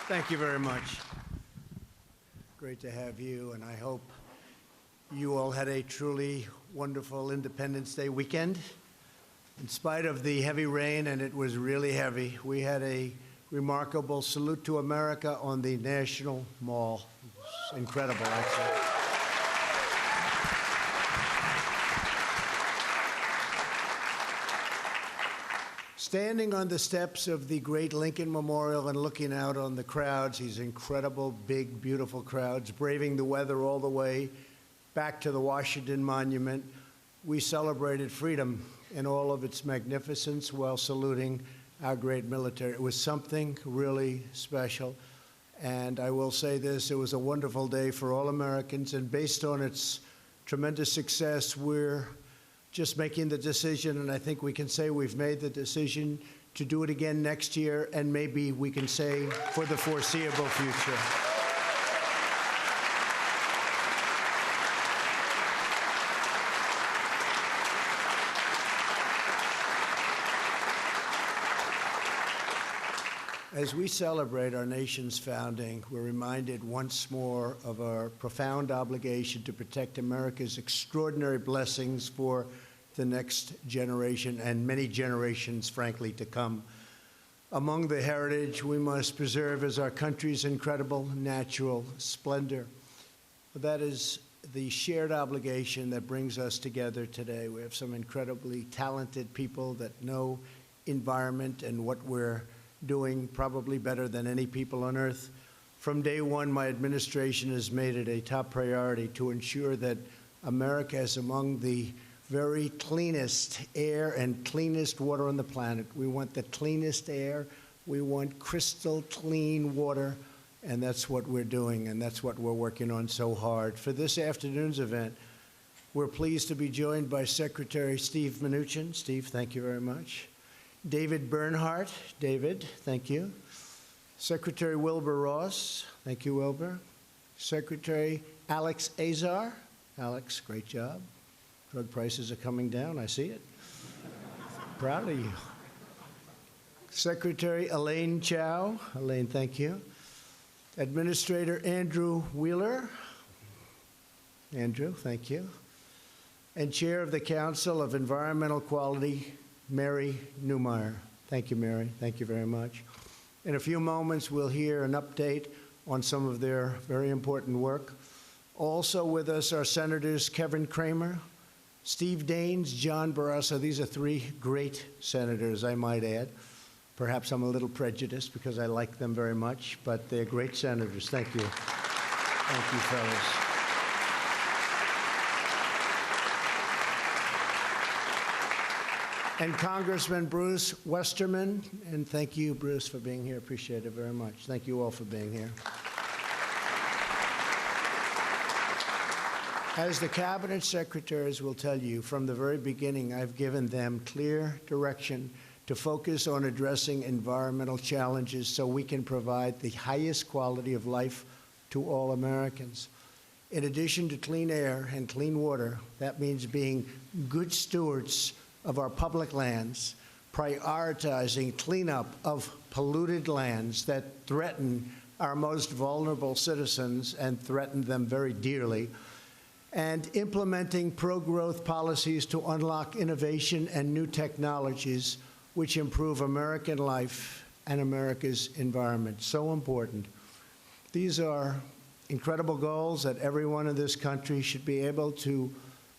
Thank you very much. Great to have you, and I hope you all had a truly wonderful Independence Day weekend. In spite of the heavy rain, and it was really heavy, we had a remarkable salute to America on the National Mall. It was incredible, actually. Standing on the steps of the great Lincoln Memorial and looking out on the crowds, these incredible, big, beautiful crowds, braving the weather all the way back to the Washington Monument, we celebrated freedom in all of its magnificence while saluting our great military. It was something really special. And I will say this, it was a wonderful day for all Americans. And based on its tremendous success, we're just making the decision, and I think we can say we've made the decision to do it again next year, and maybe we can say for the foreseeable future. As we celebrate our nation's founding, we're reminded once more of our profound obligation to protect America's extraordinary blessings for the next generation and many generations, frankly, to come. Among the heritage we must preserve is our country's incredible natural splendor. That is the shared obligation that brings us together today. We have some incredibly talented people that know environment and what we're doing probably better than any people on earth. From day one, my administration has made it a top priority to ensure that America is among the very cleanest air and cleanest water on the planet. We want the cleanest air. We want crystal clean water, and that's what we're doing, and that's what we're working on so hard. For this afternoon's event, we're pleased to be joined by Secretary Steve Minuchin. Steve, thank you very much. David Bernhardt. David, thank you. Secretary Wilbur Ross. Thank you, Wilbur. Secretary Alex Azar. Alex, great job. Drug prices are coming down. I see it. Proud of you. Secretary Elaine Chao. Elaine, thank you. Administrator Andrew Wheeler. Andrew, thank you. And Chair of the Council of Environmental Quality, Mary Newmeyer. Thank you, Mary. Thank you very much. In a few moments, we'll hear an update on some of their very important work. Also with us are Senators Kevin Cramer, Steve Daines, John Barrasso. These are three great senators, I might add. Perhaps I'm a little prejudiced because I like them very much, but they're great senators. Thank you. Thank you, fellas. And Congressman Bruce Westerman, and thank you, Bruce, for being here. Appreciate it very much. Thank you all for being here. As the cabinet secretaries will tell you, from the very beginning, I've given them clear direction to focus on addressing environmental challenges so we can provide the highest quality of life to all Americans. In addition to clean air and clean water, that means being good stewards of our public lands, prioritizing cleanup of polluted lands that threaten our most vulnerable citizens and threaten them very dearly, and implementing pro-growth policies to unlock innovation and new technologies which improve American life and America's environment. So important. These are incredible goals that everyone in this country should be able to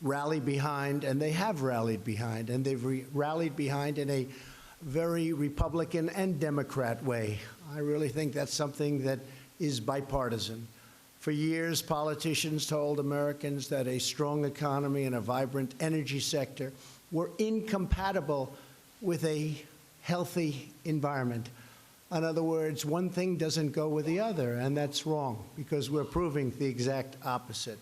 rally behind, and they have rallied behind, and they've rallied behind in a very Republican and Democrat way. I really think that's something that is bipartisan. For years, politicians told Americans that a strong economy and a vibrant energy sector were incompatible with a healthy environment. In other words, one thing doesn't go with the other, and that's wrong, because we're proving the exact opposite.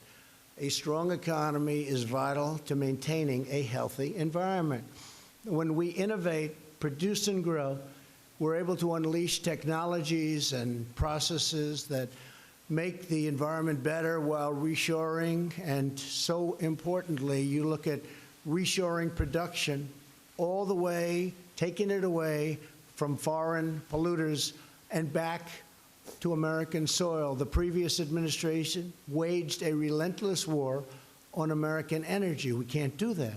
A strong economy is vital to maintaining a healthy environment. When we innovate, produce, and grow, we're able to unleash technologies and processes that make the environment better while reshoring, and so importantly, you look at reshoring production all the way, taking it away from foreign polluters and back to American soil. The previous administration waged a relentless war on American energy. We can't do that.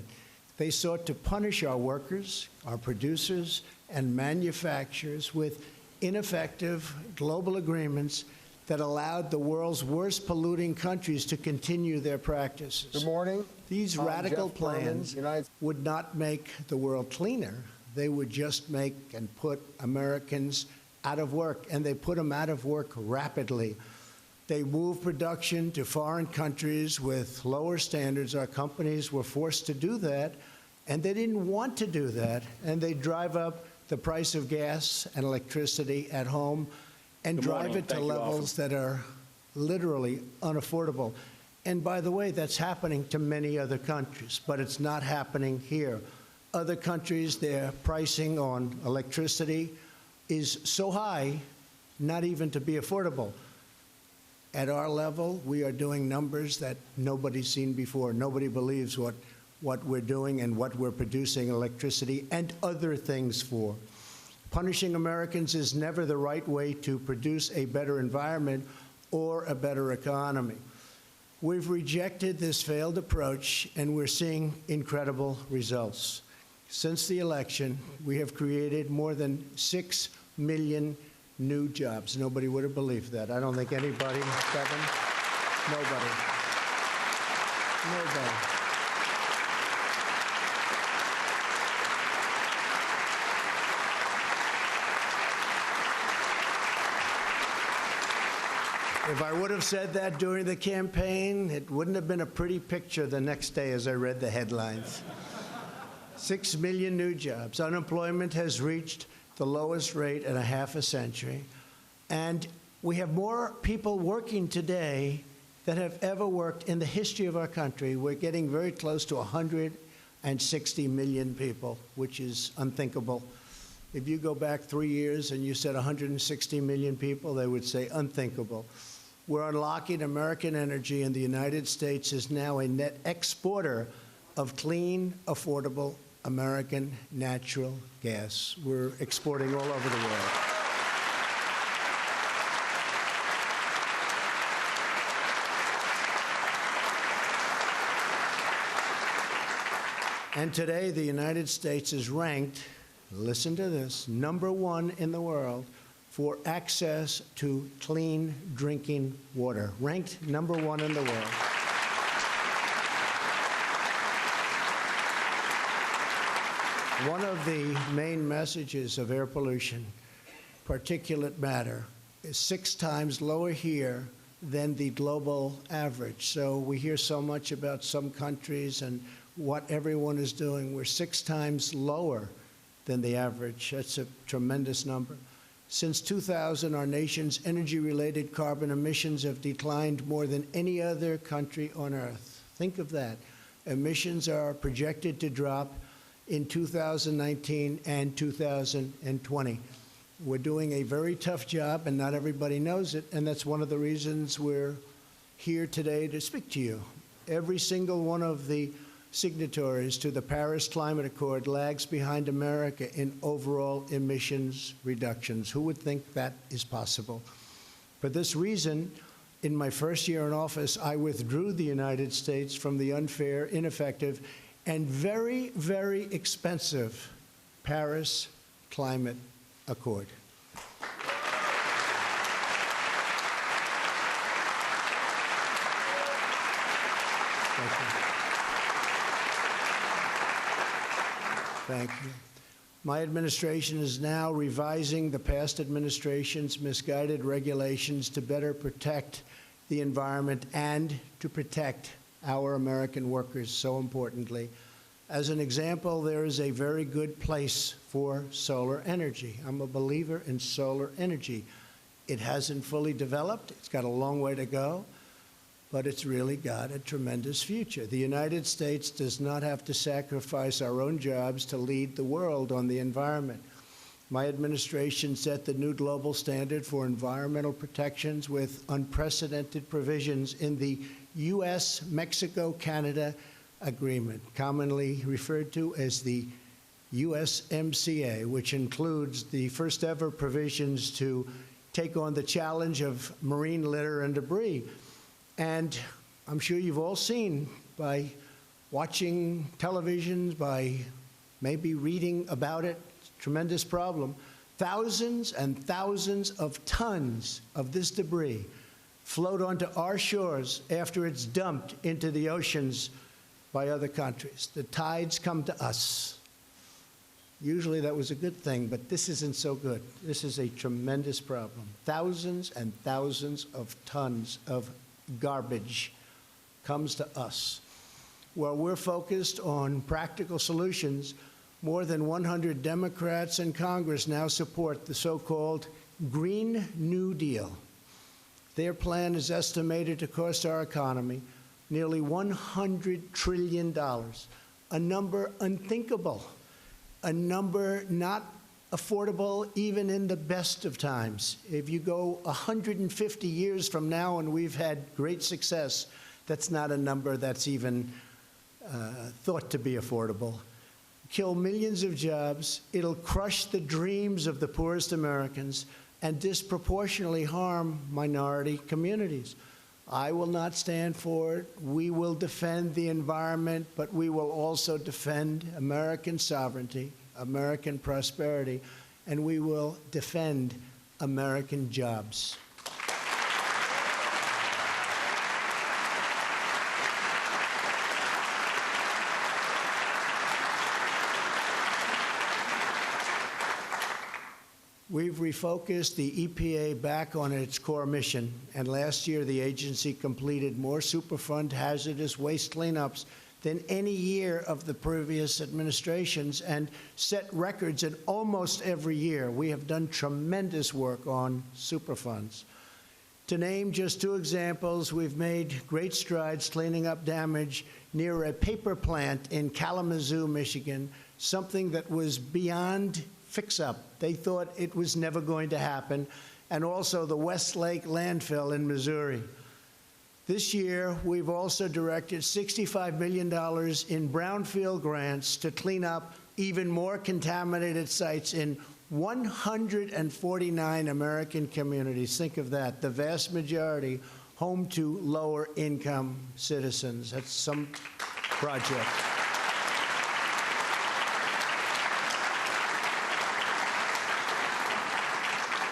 They sought to punish our workers, our producers, and manufacturers with ineffective global agreements that allowed the world's worst polluting countries to continue their practices. Good morning. These radical plans would not make the world cleaner. They would just make and put Americans out of work, and they put them out of work rapidly. They moved production to foreign countries with lower standards. Our companies were forced to do that, and they didn't want to do that, and they drive up the price of gas and electricity at home and drive it to levels that are literally unaffordable. And by the way, that's happening to many other countries, but it's not happening here. Other countries, their pricing on electricity is so high, not even to be affordable. At our level, we are doing numbers that nobody's seen before. Nobody believes what we're doing and what we're producing electricity and other things for. Punishing Americans is never the right way to produce a better environment or a better economy. We've rejected this failed approach, and we're seeing incredible results. Since the election, we have created more than 6 million new jobs. Nobody would have believed that. I don't think anybody, Kevin, nobody. If I would have said that during the campaign, it wouldn't have been a pretty picture the next day as I read the headlines. 6 million new jobs. Unemployment has reached the lowest rate in a half a century. And we have more people working today than have ever worked in the history of our country. We're getting very close to 160 million people, which is unthinkable. If you go back 3 years and you said 160 million people, they would say unthinkable. We're unlocking American energy, and the United States is now a net exporter of clean, affordable American natural gas. We're exporting all over the world. And today, the United States is ranked, listen to this, #1 in the world for access to clean drinking water. Ranked #1 in the world. One of the main messages of air pollution, particulate matter, is 6 times lower here than the global average. So we hear so much about some countries and what everyone is doing. We're 6 times lower than the average. That's a tremendous number. Since 2000, our nation's energy-related carbon emissions have declined more than any other country on Earth. Think of that. Emissions are projected to drop in 2019 and 2020. We're doing a very tough job, and not everybody knows it, and that's one of the reasons we're here today to speak to you. Every single one of the signatories to the Paris Climate Accord lags behind America in overall emissions reductions. Who would think that is possible? For this reason, in my first year in office, I withdrew the United States from the unfair, ineffective, and very, very expensive Paris Climate Accord. Thank you. Thank you. My administration is now revising the past administration's misguided regulations to better protect the environment and to protect our American workers, so importantly. As an example, there is a very good place for solar energy. I'm a believer in solar energy. It hasn't fully developed. It's got a long way to go, but it's really got a tremendous future. The United States does not have to sacrifice our own jobs to lead the world on the environment. My administration set the new global standard for environmental protections with unprecedented provisions in the U.S.-Mexico-Canada Agreement, commonly referred to as the USMCA, which includes the first ever provisions to take on the challenge of marine litter and debris. And I'm sure you've all seen by watching television, by maybe reading about it, tremendous problem. Thousands and thousands of tons of this debris float onto our shores after it's dumped into the oceans by other countries. The tides come to us. Usually that was a good thing, but this isn't so good. This is a tremendous problem. Thousands and thousands of tons of garbage comes to us. Well, we're focused on practical solutions. More than 100 Democrats in Congress now support the so-called Green New Deal. Their plan is estimated to cost our economy nearly $100 trillion, a number unthinkable, a number not affordable even in the best of times. If you go 150 years from now and we've had great success, that's not a number that's even thought to be affordable. Kill millions of jobs, it'll crush the dreams of the poorest Americans, and disproportionately harm minority communities. I will not stand for it. We will defend the environment, but we will also defend American sovereignty, American prosperity, and we will defend American jobs. We've refocused the EPA back on its core mission, and last year the agency completed more Superfund hazardous waste cleanups than any year of the previous administrations and set records in almost every year. We have done tremendous work on Superfunds. To name just two examples, we've made great strides cleaning up damage near a paper plant in Kalamazoo, Michigan, something that was beyond fix-up. They thought it was never going to happen, and also the Westlake landfill in Missouri. This year, we've also directed $65 million in brownfield grants to clean up even more contaminated sites in 149 American communities. Think of that, the vast majority home to lower-income citizens. That's some project.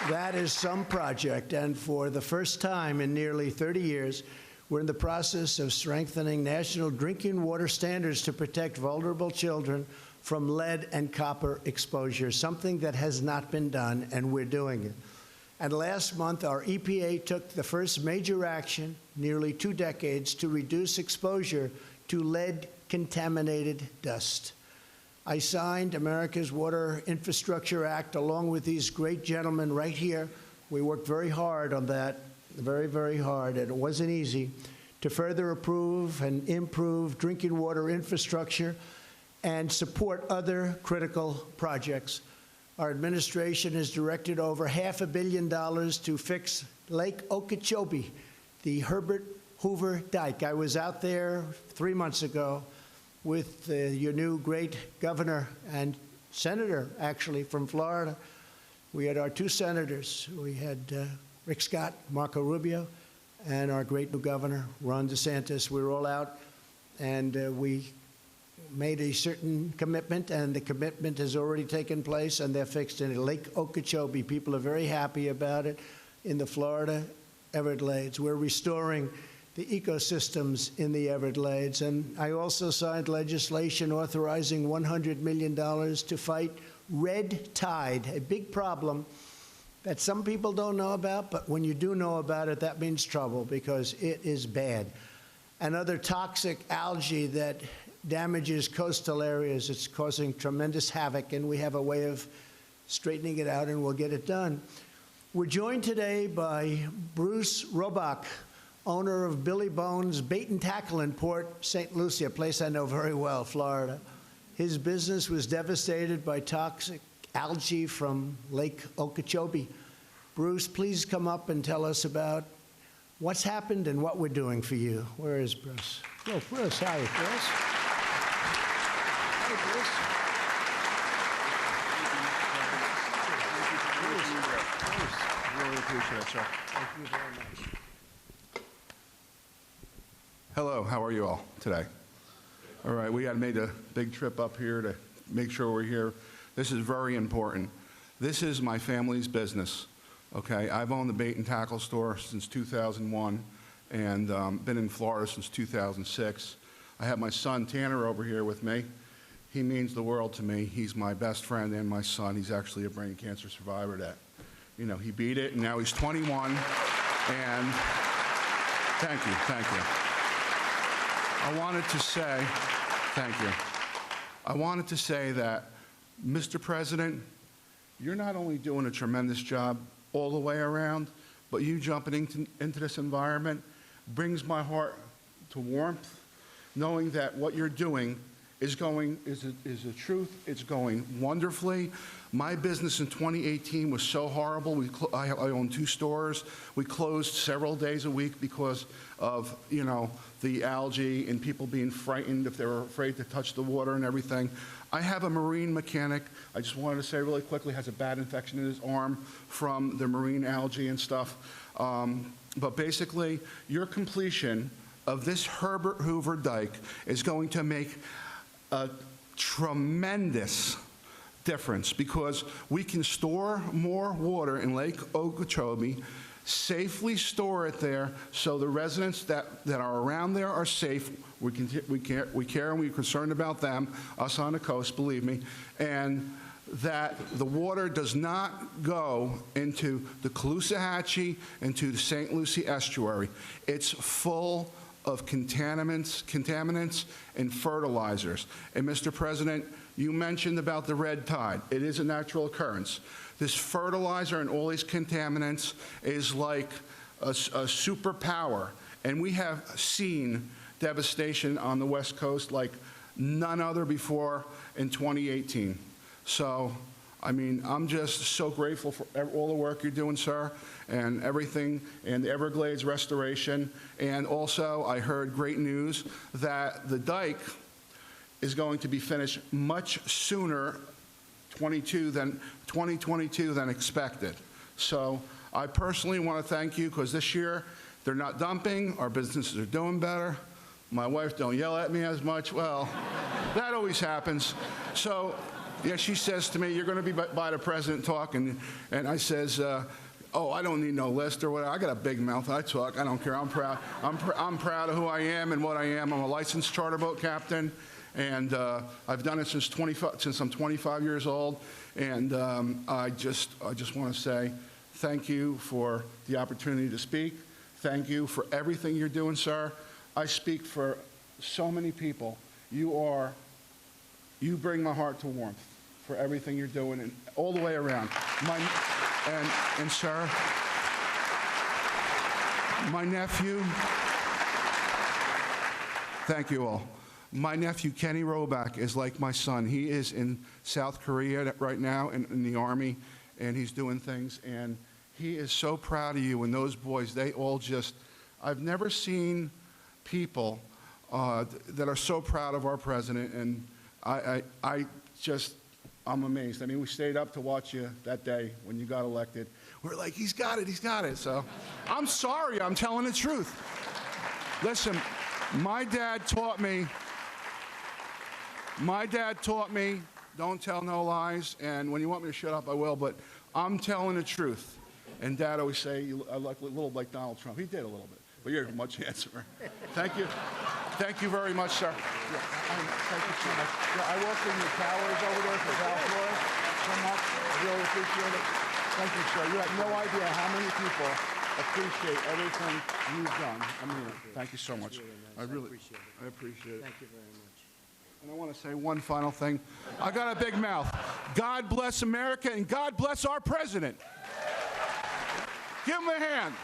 That is some project, and for the first time in nearly 30 years, we're in the process of strengthening national drinking water standards to protect vulnerable children from lead and copper exposure, something that has not been done, and we're doing it. And last month, our EPA took the first major action, nearly 2 decades, to reduce exposure to lead-contaminated dust. I signed America's Water Infrastructure Act along with these great gentlemen right here. We worked very hard on that, very, very hard, and it wasn't easy, to further approve and improve drinking water infrastructure and support other critical projects. Our administration has directed over $500 million to fix Lake Okeechobee, the Herbert Hoover Dike. I was out there 3 months ago with your new great governor and senator, actually, from Florida. We had our 2 senators. We had Rick Scott, Marco Rubio, and our great new governor, Ron DeSantis. We were all out, and we made a certain commitment, and the commitment has already taken place, and they're fixed in Lake Okeechobee. People are very happy about it in the Florida Everglades. We're restoring the ecosystems in the Everglades. And I also signed legislation authorizing $100 million to fight red tide, a big problem that some people don't know about, but when you do know about it, that means trouble because it is bad. And other toxic algae that damages coastal areas, it's causing tremendous havoc, and we have a way of straightening it out, and we'll get it done. We're joined today by Bruce Robach, owner of Billy Bones Bait and Tackle in Port St. Lucie, a place I know very well, Florida. His business was devastated by toxic algae from Lake Okeechobee. Bruce, please come up and tell us about what's happened and what we're doing for you. Where is Bruce? Oh, Bruce, hi, Bruce. Hey, Bruce. appreciate it, sir. Thank you very much. Hello, how are you all today? All right, we had made a big trip up here to make sure we're here. This is very important. This is my family's business, okay? I've owned the bait and tackle store since 2001 and been in Florida since 2006. I have my son Tanner over here with me. He means the world to me. He's my best friend and my son. He's actually a brain cancer survivor that, you know, he beat it and now he's 21. And thank you, thank you. I wanted to say, thank you. I wanted to say that, Mr. President, you're not only doing a tremendous job all the way around, but you jumping into this environment brings my heart to warmth, knowing that what you're doing is the truth. It's going wonderfully. My business in 2018 was so horrible. I own 2 stores. We closed several days a week because of, you know, the algae and people being frightened if they were afraid to touch the water and everything. I have a marine mechanic, I just wanted to say really quickly, has a bad infection in his arm from the marine algae and stuff. But basically, your completion of this Herbert Hoover dike is going to make a tremendous difference because we can store more water in Lake Okeechobee, safely store it there so the residents that are around there are safe. We care and we're concerned about them, us on the coast, believe me, and that the water does not go into the Caloosahatchee, into the St. Lucie estuary. It's full of contaminants and fertilizers. And Mr. President, you mentioned about the red tide. It is a natural occurrence. This fertilizer and all these contaminants is like a superpower. And we have seen devastation on the West Coast like none other before in 2018. So, I mean, I'm just so grateful for all the work you're doing, sir, and everything, and the Everglades restoration. And also, I heard great news that the dike is going to be finished much sooner, 2022 than expected. So, I personally want to thank you because this year they're not dumping, our businesses are doing better. My wife don't yell at me as much. Well, that always happens. So, yeah, she says to me, you're going to be by the president talking, and I says, oh, I don't need no list or whatever. I got a big mouth. I talk. I don't care. I'm proud. I'm proud of who I am and what I am. I'm a licensed charter boat captain, and I've done it since I'm 25 years old. And I just want to say thank you for the opportunity to speak. Thank you for everything you're doing, sir. I speak for so many people. You bring my heart to warmth for everything you're doing and all the way around. And sir, my nephew, thank you all. My nephew, Kenny Roback, is like my son. He is in South Korea right now in the Army, and he's doing things, and he is so proud of you, and those boys, they all just, I've never seen people that are so proud of our president, and I'm amazed. I mean, we stayed up to watch you that day when you got elected. We're like, he's got it, he's got it. So I'm sorry, I'm telling the truth. Listen, my dad taught me, don't tell no lies, and when you want me to shut up, I will, but I'm telling the truth. And Dad always say, I look a little like Donald Trump. He did a little bit, but you're much handsomer. Thank you. Thank you very much, sir. Yeah, thank you so much. Yeah, I work in the towers over there for South Florida so much. I really appreciate it. Thank you, sir. You have no idea how many people appreciate everything you've done. I mean, thank you so much. Really nice. I appreciate it. I appreciate it. Thank you very much. And I want to say one final thing. I got a big mouth. God bless America and God bless our president. Give him a hand.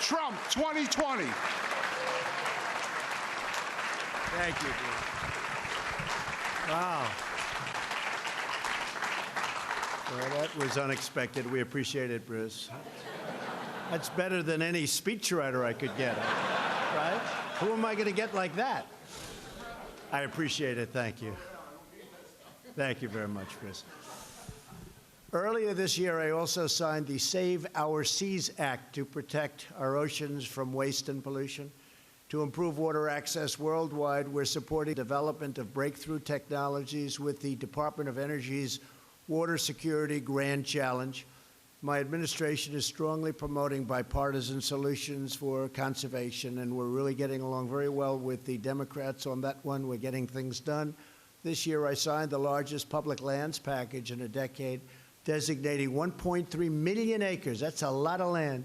Trump 2020. Thank you, Bruce. Wow. Well, that was unexpected. We appreciate it, Bruce. That's better than any speechwriter I could get, right? Who am I going to get like that? I appreciate it. Thank you. Thank you very much, Chris. Earlier this year, I also signed the Save Our Seas Act to protect our oceans from waste and pollution. To improve water access worldwide, we're supporting development of breakthrough technologies with the Department of Energy's Water Security Grand Challenge. My administration is strongly promoting bipartisan solutions for conservation, and we're really getting along very well with the Democrats on that one. We're getting things done. This year, I signed the largest public lands package in a decade, designating 1.3 million acres, that's a lot of land,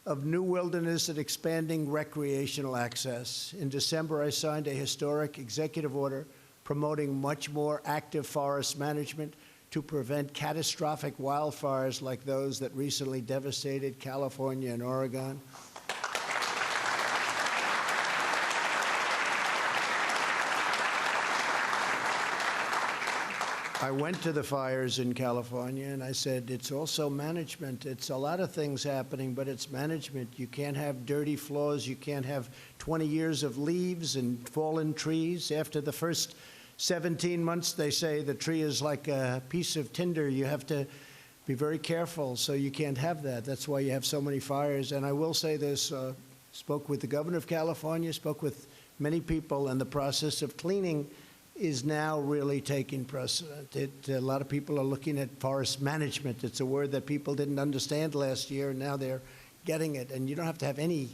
of new wilderness and expanding recreational access. In December, I signed a historic executive order promoting much more active forest management to prevent catastrophic wildfires like those that recently devastated California and Oregon. I went to the fires in California and I said, it's also management. It's a lot of things happening, but it's management. You can't have dirty floors. You can't have 20 years of leaves and fallen trees. After the first 17 months, they say the tree is like a piece of tinder. You have to be very careful, so you can't have that. That's why you have so many fires. And I will say this, spoke with the governor of California, spoke with many people, and the process of cleaning is now really taking precedent. A lot of people are looking at forest management. It's a word that people didn't understand last year, and now they're getting it. And you don't have to have any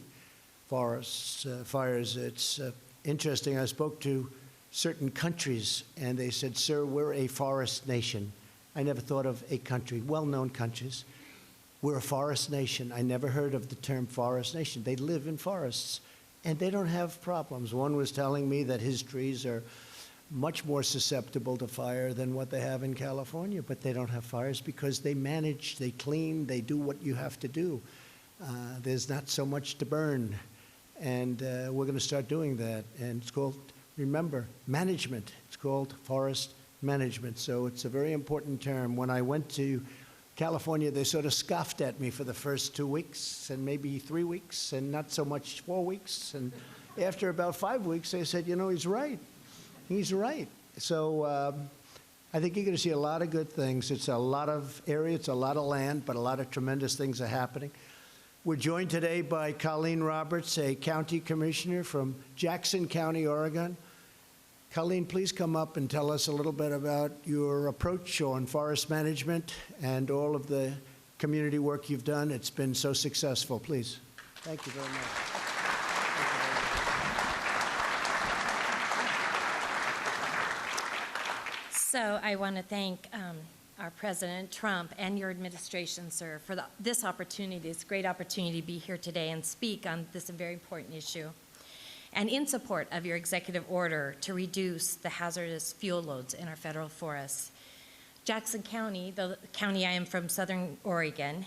forest fires. It's interesting. I spoke to certain countries, and they said, sir, we're a forest nation. I never thought of a country, well-known countries. We're a forest nation. I never heard of the term forest nation. They live in forests, and they don't have problems. One was telling me that his trees are much more susceptible to fire than what they have in California, but they don't have fires because they manage, they clean, they do what you have to do. There's not so much to burn, and we're going to start doing that. And it's called, remember, management. It's called forest management, so it's a very important term. When I went to California, they sort of scoffed at me for the first 2 weeks and maybe 3 weeks and not so much 4 weeks. And after about 5 weeks, they said, you know, he's right. He's right. So I think you're going to see a lot of good things. It's a lot of area, it's a lot of land, but a lot of tremendous things are happening. We're joined today by Colleen Roberts, a county commissioner from Jackson County, Oregon. Colleen, please come up and tell us a little bit about your approach on forest management and all of the community work you've done. It's been so successful. Please. Thank you very much. So I want to thank our President Trump and your administration, sir, for this opportunity. It's a great opportunity to be here today and speak on this very important issue. And in support of your executive order to reduce the hazardous fuel loads in our federal forests. Jackson County, the county I am from, Southern Oregon,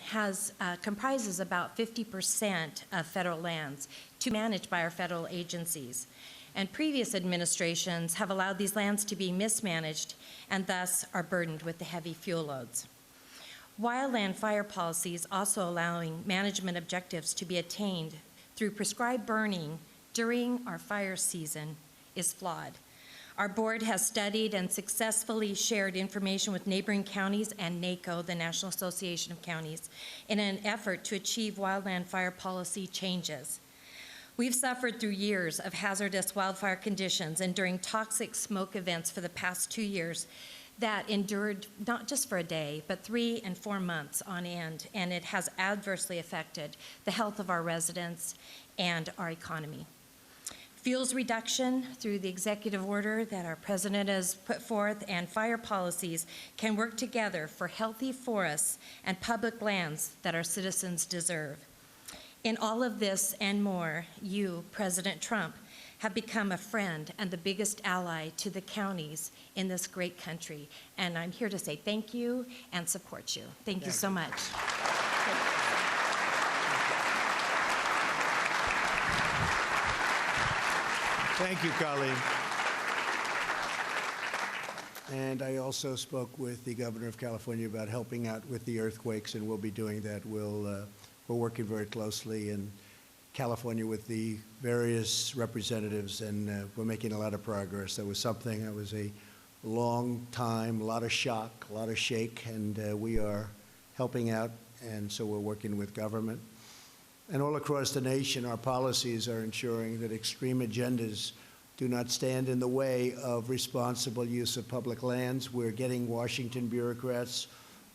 comprises about 50% of federal lands to be managed by our federal agencies. And previous administrations have allowed these lands to be mismanaged and thus are burdened with the heavy fuel loads. Wildland fire policies also allowing management objectives to be attained through prescribed burning during our fire season is flawed. Our board has studied and successfully shared information with neighboring counties and NACO, the National Association of Counties, in an effort to achieve wildland fire policy changes. We've suffered through years of hazardous wildfire conditions and during toxic smoke events for the past 2 years that endured not just for a day, but 3 and 4 months on end, and it has adversely affected the health of our residents and our economy. Fuels reduction through the executive order that our president has put forth and fire policies can work together for healthy forests and public lands that our citizens deserve. In all of this and more, you, President Trump, have become a friend and the biggest ally to the counties in this great country. And I'm here to say thank you and support you. Thank you so much. Thank you, Colleen. And I also spoke with the governor of California about helping out with the earthquakes, and we'll be doing that. We're working very closely in California with the various representatives, and we're making a lot of progress. That was something, that was a long time, a lot of shock, a lot of shake, and we are helping out, and so we're working with government. And all across the nation, our policies are ensuring that extreme agendas do not stand in the way of responsible use of public lands. We're getting Washington bureaucrats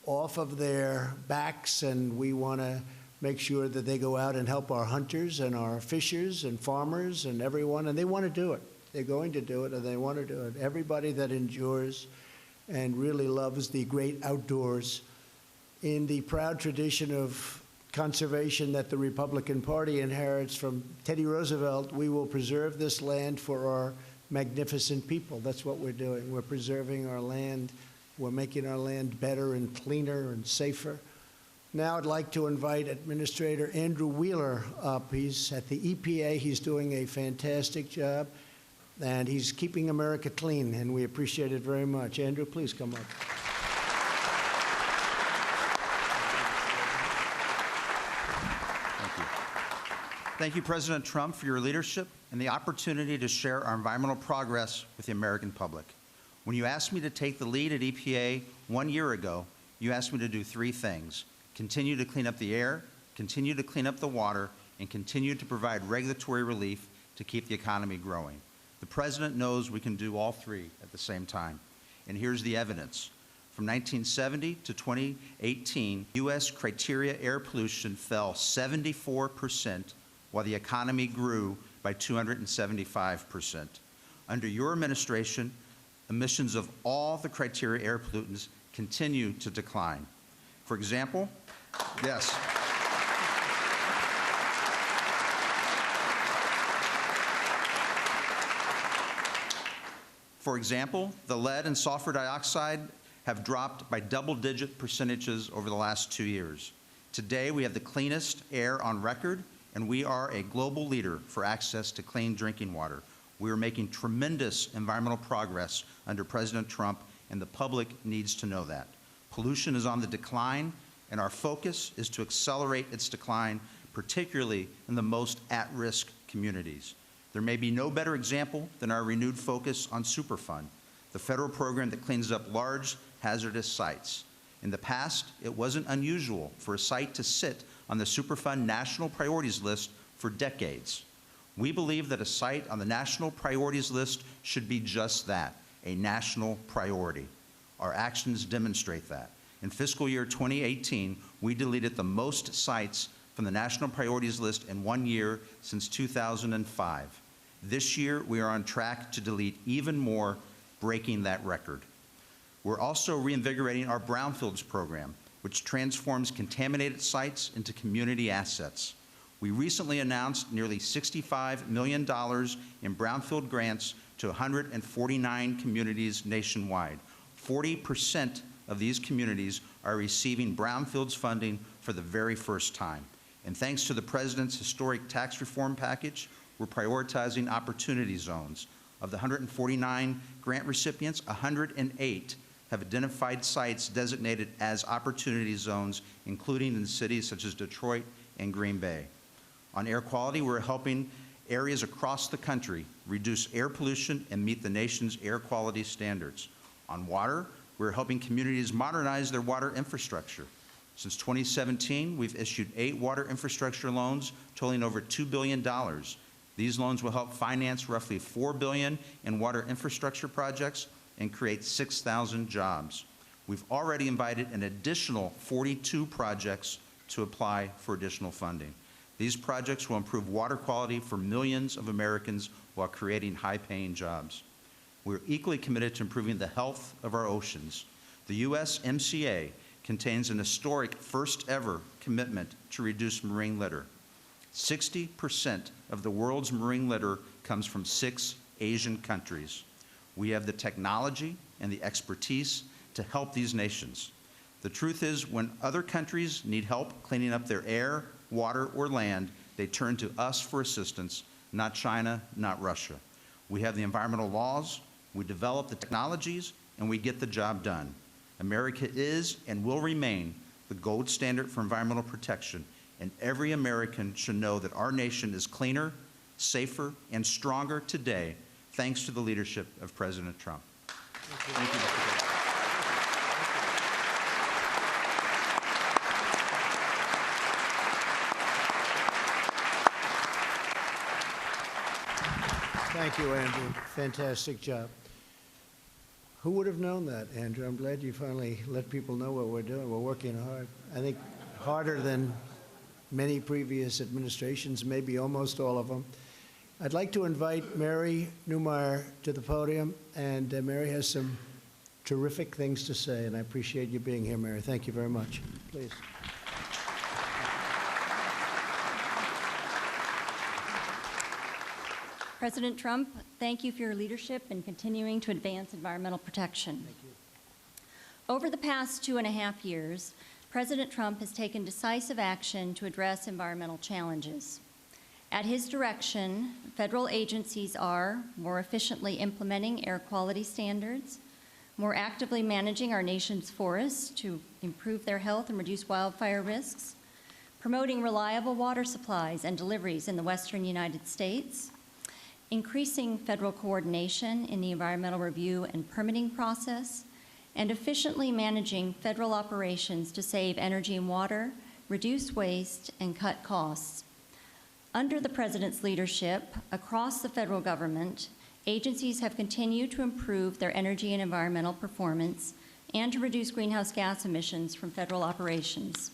off of their backs, and we want to make sure that they go out and help our hunters and our fishers and farmers and everyone, and they want to do it. They're going to do it, and they want to do it. Everybody that endures and really loves the great outdoors, in the proud tradition of conservation that the Republican Party inherits from Teddy Roosevelt, we will preserve this land for our magnificent people. That's what we're doing. We're preserving our land. We're making our land better and cleaner and safer. Now I'd like to invite Administrator Andrew Wheeler up. He's at the EPA. He's doing a fantastic job, and he's keeping America clean, and we appreciate it very much. Andrew, please come up. Thank you, President Trump, for your leadership and the opportunity to share our environmental progress with the American public. When you asked me to take the lead at EPA 1 year ago, you asked me to do three things: continue to clean up the air, continue to clean up the water, and continue to provide regulatory relief to keep the economy growing. The President knows we can do all three at the same time. And here's the evidence. From 1970 to 2018, U.S. criteria air pollution fell 74%, while the economy grew by 275%. Under your administration, emissions of all the criteria air pollutants continue to decline. For example, yes. For example, the lead and sulfur dioxide have dropped by double-digit percentages over the last 2 years. Today, we have the cleanest air on record, and we are a global leader for access to clean drinking water. We are making tremendous environmental progress under President Trump, and the public needs to know that. Pollution is on the decline, and our focus is to accelerate its decline, particularly in the most at-risk communities. There may be no better example than our renewed focus on Superfund, the federal program that cleans up large, hazardous sites. In the past, it wasn't unusual for a site to sit on the Superfund National Priorities List for decades. We believe that a site on the National Priorities List should be just that, a national priority. Our actions demonstrate that. In fiscal year 2018, we deleted the most sites from the National Priorities List in 1 year since 2005. This year, we are on track to delete even more, breaking that record. We're also reinvigorating our Brownfields program, which transforms contaminated sites into community assets. We recently announced nearly $65 million in brownfield grants to 149 communities nationwide. 40% of these communities are receiving brownfields funding for the very first time. And thanks to the President's historic tax reform package, we're prioritizing opportunity zones. Of the 149 grant recipients, 108 have identified sites designated as opportunity zones, including in cities such as Detroit and Green Bay. On air quality, we're helping areas across the country reduce air pollution and meet the nation's air quality standards. On water, we're helping communities modernize their water infrastructure. Since 2017, we've issued 8 water infrastructure loans totaling over $2 billion. These loans will help finance roughly $4 billion in water infrastructure projects and create 6,000 jobs. We've already invited an additional 42 projects to apply for additional funding. These projects will improve water quality for millions of Americans while creating high-paying jobs. We're equally committed to improving the health of our oceans. The USMCA contains an historic first-ever commitment to reduce marine litter. 60% of the world's marine litter comes from 6 Asian countries. We have the technology and the expertise to help these nations. The truth is, when other countries need help cleaning up their air, water, or land, they turn to us for assistance, not China, not Russia. We have the environmental laws, we develop the technologies, and we get the job done. America is and will remain the gold standard for environmental protection, and every American should know that our nation is cleaner, safer, and stronger today, thanks to the leadership of President Trump. Thank you, Mr. President. Thank you, Andrew. Fantastic job. Who would have known that, Andrew? I'm glad you finally let people know what we're doing. We're working hard. I think harder than many previous administrations, maybe almost all of them. I'd like to invite Mary Newmeyer to the podium, and Mary has some terrific things to say, and I appreciate you being here, Mary. Thank you very much. Please. President Trump, thank you for your leadership in continuing to advance environmental protection. Thank you. Over the past 2.5 years, President Trump has taken decisive action to address environmental challenges. At his direction, federal agencies are more efficiently implementing air quality standards, more actively managing our nation's forests to improve their health and reduce wildfire risks, promoting reliable water supplies and deliveries in the western United States, increasing federal coordination in the environmental review and permitting process, and efficiently managing federal operations to save energy and water, reduce waste, and cut costs. Under the President's leadership, across the federal government, agencies have continued to improve their energy and environmental performance and to reduce greenhouse gas emissions from federal operations.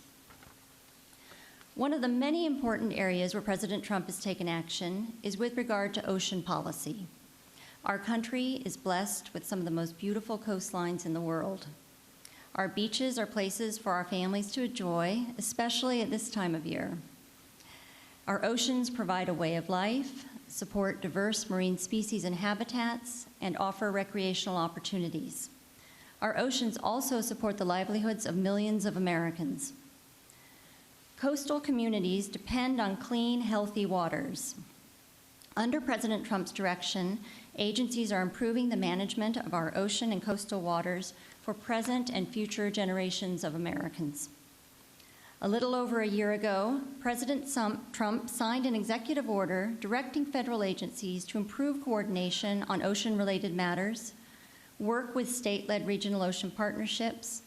One of the many important areas where President Trump has taken action is with regard to ocean policy. Our country is blessed with some of the most beautiful coastlines in the world. Our beaches are places for our families to enjoy, especially at this time of year. Our oceans provide a way of life, support diverse marine species and habitats, and offer recreational opportunities. Our oceans also support the livelihoods of millions of Americans. Coastal communities depend on clean, healthy waters. Under President Trump's direction, agencies are improving the management of our ocean and coastal waters for present and future generations of Americans. A little over a year ago, President Trump signed an executive order directing federal agencies to improve coordination on ocean-related matters, work with state-led regional ocean partnerships,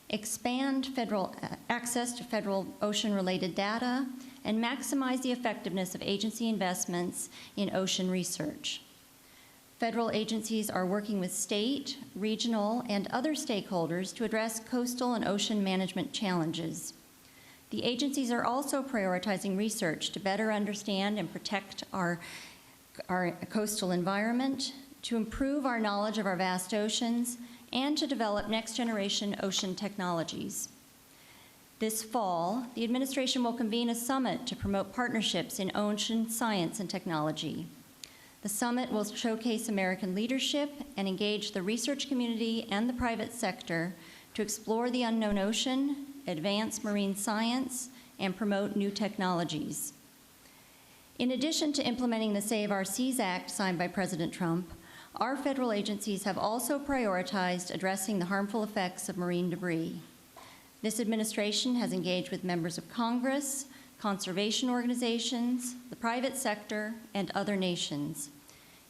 expand federal access to federal ocean-related data, and maximize the effectiveness of agency investments in ocean research. Federal agencies are working with state, regional, and other stakeholders to address coastal and ocean management challenges. The agencies are also prioritizing research to better understand and protect our coastal environment, to improve our knowledge of our vast oceans, and to develop next-generation ocean technologies. This fall, the administration will convene a summit to promote partnerships in ocean science and technology. The summit will showcase American leadership and engage the research community and the private sector to explore the unknown ocean, advance marine science, and promote new technologies. In addition to implementing the Save Our Seas Act signed by President Trump, our federal agencies have also prioritized addressing the harmful effects of marine debris. This administration has engaged with members of Congress, conservation organizations, the private sector, and other nations.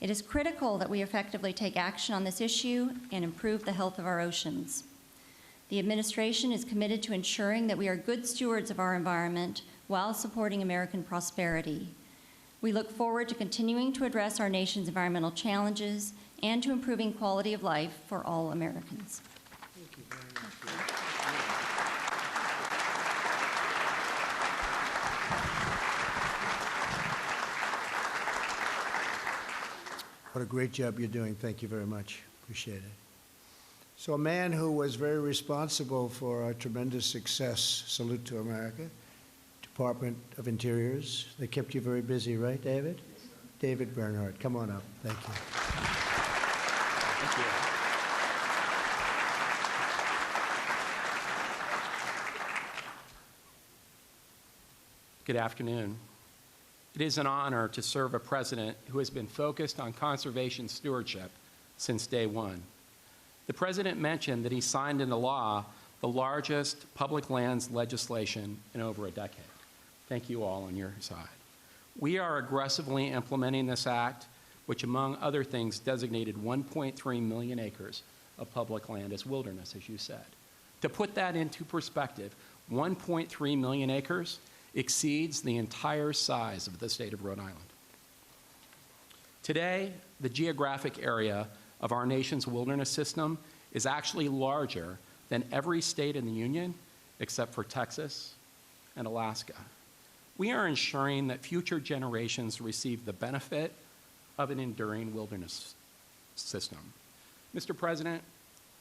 It is critical that we effectively take action on this issue and improve the health of our oceans. The administration is committed to ensuring that we are good stewards of our environment while supporting American prosperity. We look forward to continuing to address our nation's environmental challenges and to improving quality of life for all Americans. Thank you very much. What a great job you're doing. Thank you very much. Appreciate it. So a man who was very responsible for our tremendous success, salute to America, Department of Interiors. They kept you very busy, right, David? Yes, sir. David Bernhardt, come on up. Thank you. Thank you. Good afternoon. It is an honor to serve a president who has been focused on conservation stewardship since day one. The president mentioned that he signed into law the largest public lands legislation in over a decade. Thank you all on your side. We are aggressively implementing this act, which among other things designated 1.3 million acres of public land as wilderness, as you said. To put that into perspective, 1.3 million acres exceeds the entire size of the state of Rhode Island. Today, the geographic area of our nation's wilderness system is actually larger than every state in the Union except for Texas and Alaska. We are ensuring that future generations receive the benefit of an enduring wilderness system. Mr. President,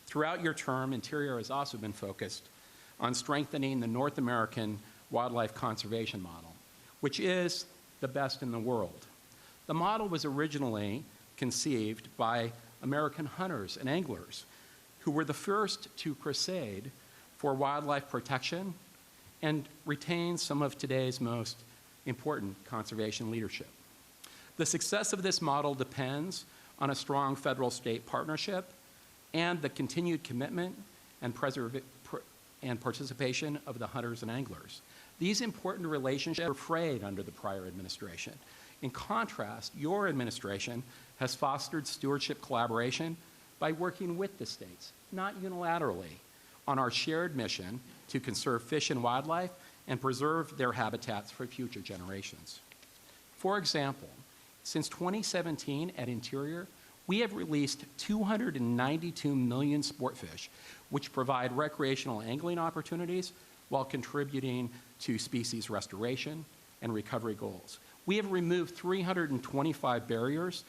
throughout your term, Interior has also been focused on strengthening the North American wildlife conservation model, which is the best in the world. The model was originally conceived by American hunters and anglers who were the first to crusade for wildlife protection and retain some of today's most important conservation leadership. The success of this model depends on a strong federal-state partnership and the continued commitment and participation of the hunters and anglers. These important relationships were frayed under the prior administration. In contrast, your administration has fostered stewardship collaboration by working with the states, not unilaterally, on our shared mission to conserve fish and wildlife and preserve their habitats for future generations. For example, since 2017 at Interior, we have released 292 million sport fish, which provide recreational angling opportunities while contributing to species restoration and recovery goals. We have removed 325 barriers,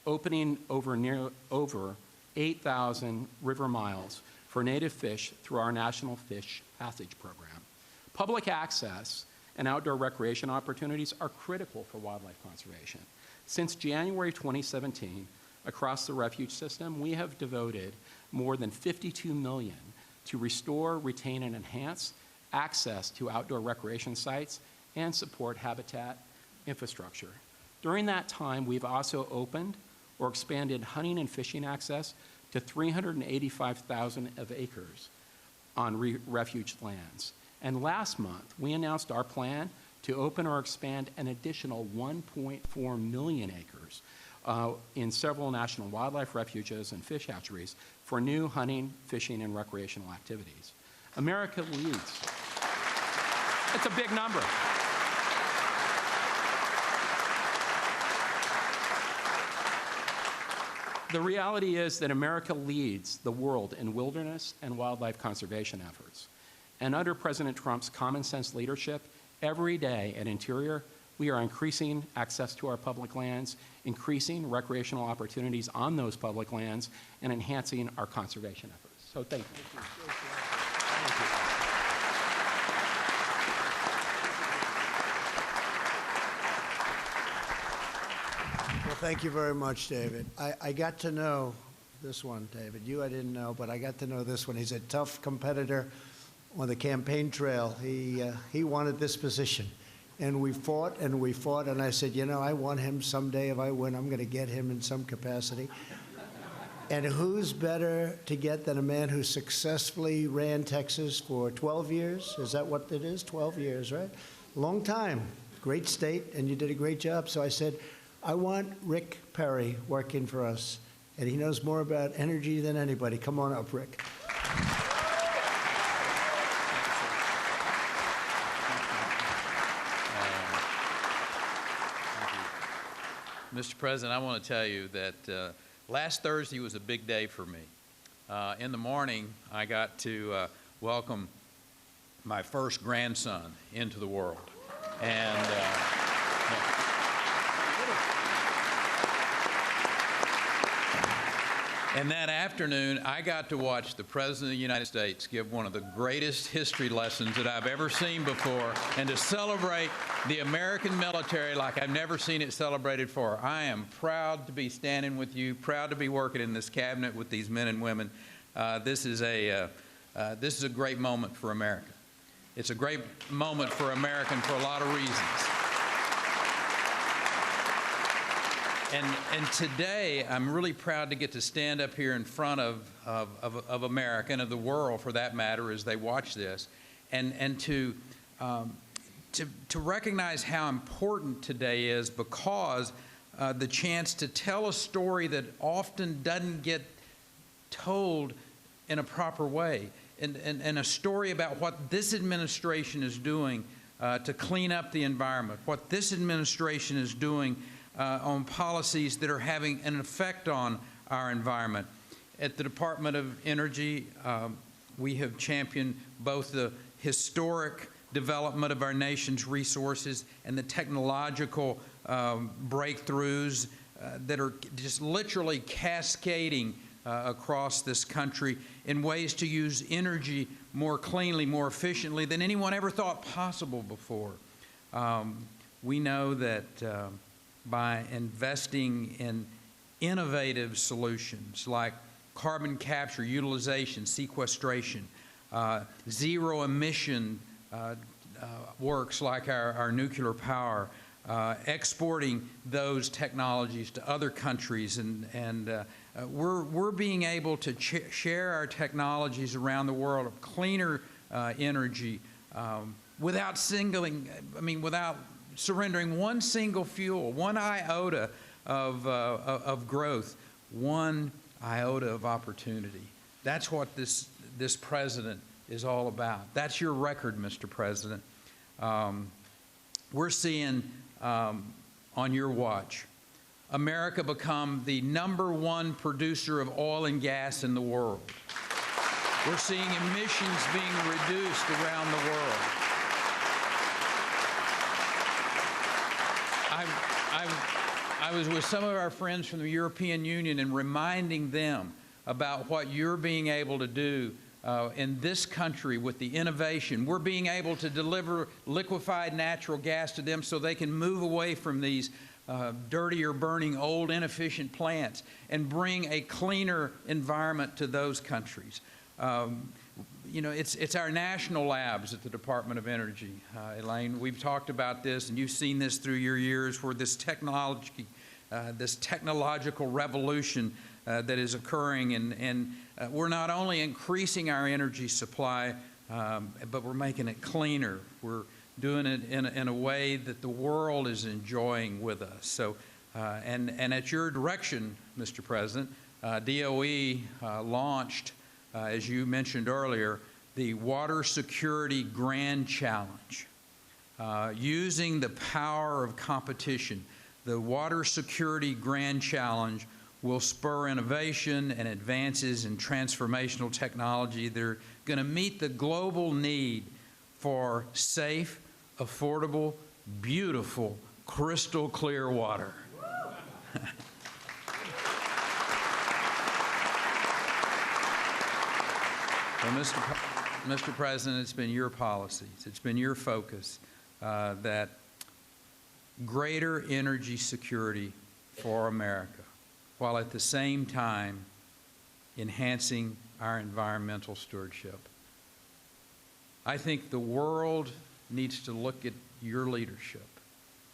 opening over 8,000 river miles for native fish through our National Fish Passage Program. Public access and outdoor recreation opportunities are critical for wildlife conservation. Since January 2017, across the refuge system, we have devoted more than $52 million to restore, retain, and enhance access to outdoor recreation sites and support habitat infrastructure. During that time, we've also opened or expanded hunting and fishing access to 385,000 of acres on refuge lands. And last month, we announced our plan to open or expand an additional 1.4 million acres in several national wildlife refuges and fish hatcheries for new hunting, fishing, and recreational activities. America leads. It's a big number. The reality is that America leads the world in wilderness and wildlife conservation efforts. And under President Trump's common sense leadership, every day at Interior, we are increasing access to our public lands, increasing recreational opportunities on those public lands, and enhancing our conservation efforts. So thank you. Thank you. Well, thank you very much, David. I got to know this one, David. You I didn't know, but I got to know this one. He's a tough competitor on the campaign trail. He wanted this position. And we fought, and I said, you know, I want him someday. If I win, I'm going to get him in some capacity. And who's better to get than a man who successfully ran Texas for 12 years? Is that what it is? 12 years, right? Long time. Great state, and you did a great job. So I said, I want Rick Perry working for us. And he knows more about energy than anybody. Come on up, Rick. Mr. President, I want to tell you that last Thursday was a big day for me. In the morning, I got to welcome my first grandson into the world. And that afternoon, I got to watch the President of the United States give one of the greatest history lessons that I've ever seen before, and to celebrate the American military like I've never seen it celebrated before. I am proud to be standing with you, proud to be working in this cabinet with these men and women. This is a great moment for America. It's a great moment for America for a lot of reasons. And today, I'm really proud to get to stand up here in front of America and of the world, for that matter, as they watch this, and to recognize how important today is, because the chance to tell a story that often doesn't get told in a proper way, and a story about what this administration is doing to clean up the environment, what this administration is doing on policies that are having an effect on our environment. At the Department of Energy, we have championed both the historic development of our nation's resources and the technological breakthroughs that are just literally cascading across this country in ways to use energy more cleanly, more efficiently than anyone ever thought possible before. We know that by investing in innovative solutions like carbon capture, utilization, sequestration, zero emission works like our nuclear power, exporting those technologies to other countries, and we're being able to share our technologies around the world of cleaner energy without surrendering one single fuel, one iota of growth, one iota of opportunity. That's what this president is all about. That's your record, Mr. President. We're seeing on your watch America become the #1 producer of oil and gas in the world. We're seeing emissions being reduced around the world. I was with some of our friends from the European Union and reminding them about what you're being able to do in this country with the innovation. We're being able to deliver liquefied natural gas to them so they can move away from these dirtier burning old inefficient plants and bring a cleaner environment to those countries. You know, it's our national labs at the Department of Energy. Elaine, we've talked about this, and you've seen this through your years, where this technological revolution that is occurring, and we're not only increasing our energy supply, but we're making it cleaner. We're doing it in a way that the world is enjoying with us. So, and at your direction, Mr. President, DOE launched, as you mentioned earlier, the Water Security Grand Challenge. Using the power of competition, the Water Security Grand Challenge will spur innovation and advances in transformational technology that are going to meet the global need for safe, affordable, beautiful, crystal clear water. Well, Mr. President, it's been your policies, it's been your focus that greater energy security for America, while at the same time enhancing our environmental stewardship. I think the world needs to look at your leadership.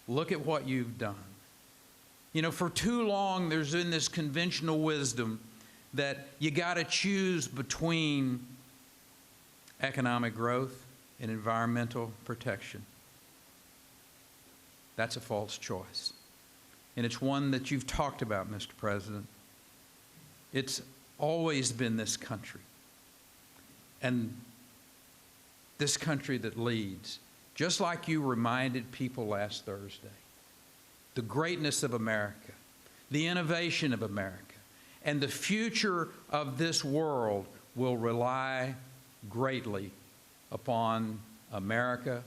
Look at what you've done. You know, for too long there's been this conventional wisdom that you got to choose between economic growth and environmental protection. That's a false choice. And it's one that you've talked about, Mr. President. It's always been this country. And this country that leads, just like you reminded people last Thursday, the greatness of America, the innovation of America, and the future of this world will rely greatly upon America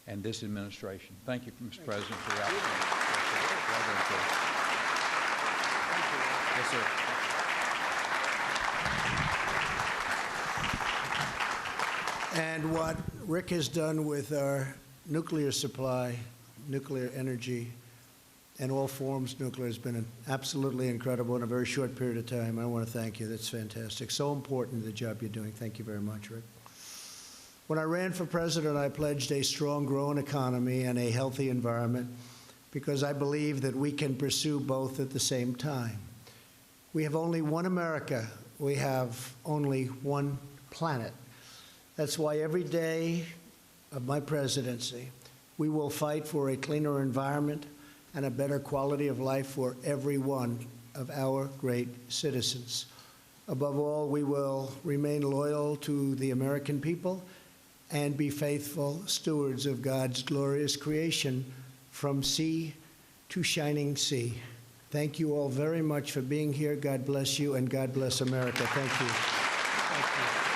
and this administration. Thank you, Mr. President, for the opportunity. Yes, sir. And what Rick has done with our nuclear supply, nuclear energy, and all forms nuclear has been absolutely incredible in a very short period of time. I want to thank you. That's fantastic. So important, the job you're doing. Thank you very much, Rick. When I ran for president, I pledged a strong, growing economy and a healthy environment because I believe that we can pursue both at the same time. We have only one America. We have only one planet. That's why every day of my presidency, we will fight for a cleaner environment and a better quality of life for every one of our great citizens. Above all, we will remain loyal to the American people and be faithful stewards of God's glorious creation from sea to shining sea. Thank you all very much for being here. God bless you, and God bless America. Thank you. Thank you.